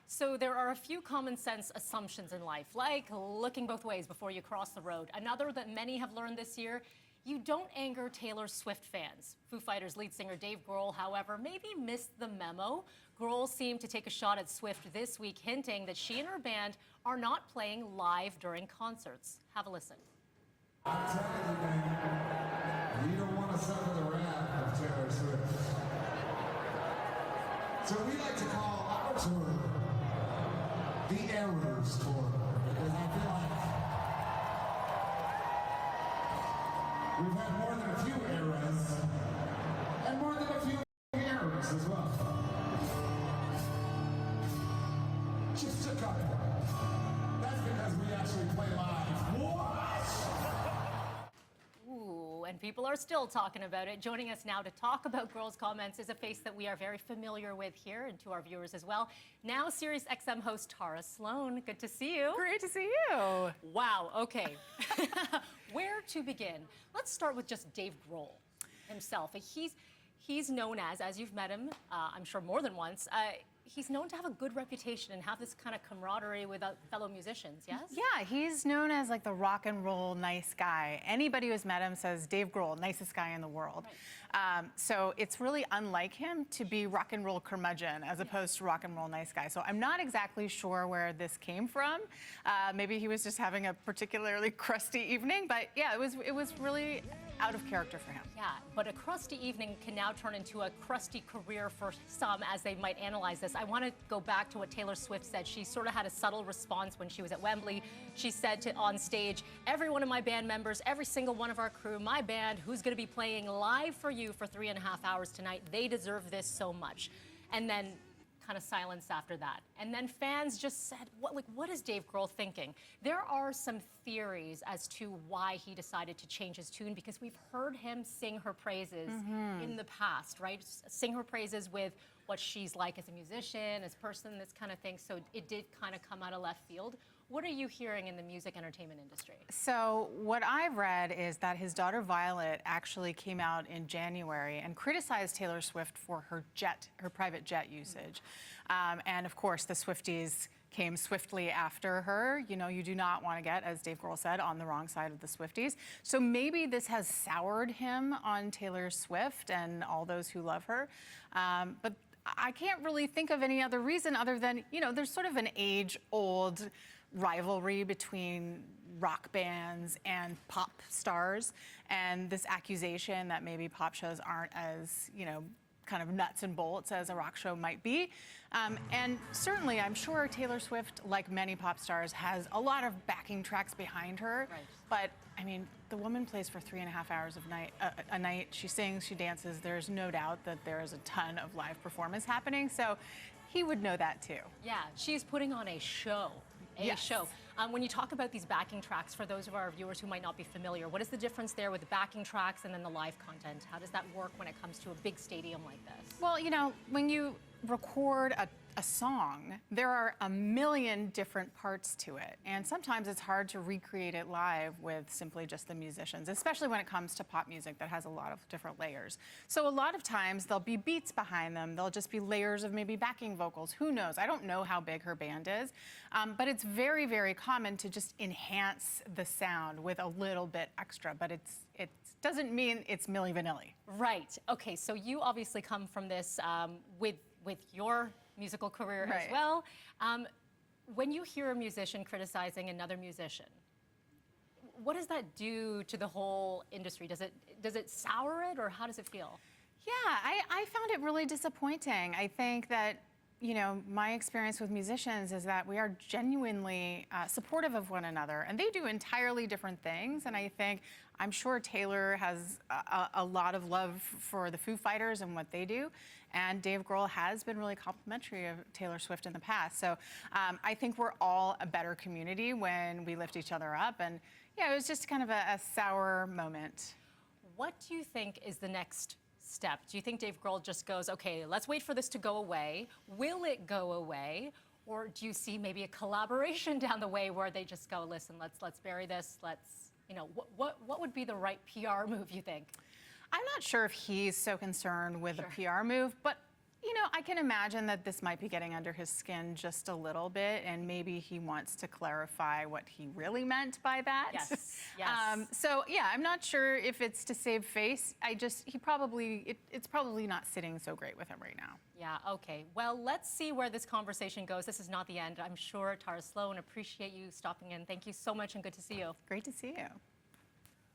So there are a few common sense assumptions in life, like looking both ways before you cross the road. Another that many have learned this year, you don't anger Taylor Swift fans. Foo Fighters lead singer Dave Grohl, however, maybe missed the memo. Grohl seemed to take a shot at Swift this week, hinting that she and her band are not playing live during concerts. Have a listen. I'm telling you, man, you don't want to suffer the wrath of Taylor Swift. So we like to call our tour the Errors Tour, because I feel like we've had more than a few eras, and more than a few errors as well. Just a couple. That's because we actually play live. What? And people are still talking about it. Joining us now to talk about Grohl's comments is a face that we are very familiar with here and to our viewers as well. Now Sirius XM host Tara Slone. Good to see you. Great to see you. Wow, okay. Where to begin? Let's start with just Dave Grohl himself. He's known as you've met him, I'm sure more than once, he's known to have a good reputation and have this kind of camaraderie with fellow musicians, yes? Yeah, he's known as like the rock and roll nice guy. Anybody who's met him says Dave Grohl, nicest guy in the world. Right. So it's really unlike him to be rock and roll curmudgeon as opposed to rock and roll nice guy. So I'm not exactly sure where this came from. Maybe he was just having a particularly crusty evening, but yeah, it was really out of character for him. Yeah, but a crusty evening can now turn into a crusty career for some as they might analyze this. I want to go back to what Taylor Swift said. She sort of had a subtle response when she was at Wembley. She said on stage, every one of my band members, every single one of our crew, my band, who's going to be playing live for you for 3.5 hours tonight, they deserve this so much. And then kind of silence after that. And then fans just said, what is Dave Grohl thinking? There are some theories as to why he decided to change his tune, because we've heard him sing her praises in the past, right? Sing her praises with what she's like as a musician, as a person, this kind of thing. So it did kind of come out of left field. What are you hearing in the music entertainment industry? So what I've read is that his daughter Violet actually came out in January and criticized Taylor Swift for her private jet usage. And of course, the Swifties came swiftly after her. You know, you do not want to get, as Dave Grohl said, on the wrong side of the Swifties. So maybe this has soured him on Taylor Swift and all those who love her. But I can't really think of any other reason other than, you know, there's sort of an age-old rivalry between rock bands and pop stars, and this accusation that maybe pop shows aren't as, you know, kind of nuts and bolts as a rock show might be. And certainly, I'm sure Taylor Swift, like many pop stars, has a lot of backing tracks behind her. Right. But, I mean, the woman plays for 3.5 hours a night. She sings, she dances. There's no doubt that there is a ton of live performance happening. So he would know that, too. Yeah, she's putting on a show. Show. When you talk about these backing tracks, for those of our viewers who might not be familiar, what is the difference there with the backing tracks and then the live content? How does that work when it comes to a big stadium like this? Well, you know, when you record a song, there are a million different parts to it. And sometimes it's hard to recreate it live with simply just the musicians, especially when it comes to pop music that has a lot of different layers. So a lot of times there'll be beats behind them. There'll just be layers of maybe backing vocals. Who knows? I don't know how big her band is, but it's very, very common to just enhance the sound with a little bit extra, but it doesn't mean it's Milli Vanilli. Right. Okay, so you obviously come from this with your musical career as well. When you hear a musician criticizing another musician, what does that do to the whole industry? Does it sour it, or how does it feel? Yeah, I found it really disappointing. I think that, you know, my experience with musicians is that we are genuinely supportive of one another, and they do entirely different things. And I think, I'm sure Taylor has a lot of love for the Foo Fighters and what they do, and Dave Grohl has been really complimentary of Taylor Swift in the past. So I think we're all a better community when we lift each other up, and yeah, it was just kind of a sour moment. What do you think is the next step? Do you think Dave Grohl just goes, okay, let's wait for this to go away? Will it go away? Or do you see maybe a collaboration down the way where they just go, listen, let's bury this, you know, what would be the right PR move, you think? I'm not sure if he's so concerned with the PR move, but You know, I can imagine that this might be getting under his skin just a little bit, and maybe he wants to clarify what he really meant by that. Yes, yes. So yeah, I'm not sure if it's to save face. It's probably not sitting so great with him right now. Yeah, okay. Well, let's see where this conversation goes. This is not the end. I'm sure Tara Sloan, appreciate you stopping in. Thank you so much and good to see you. Great to see you.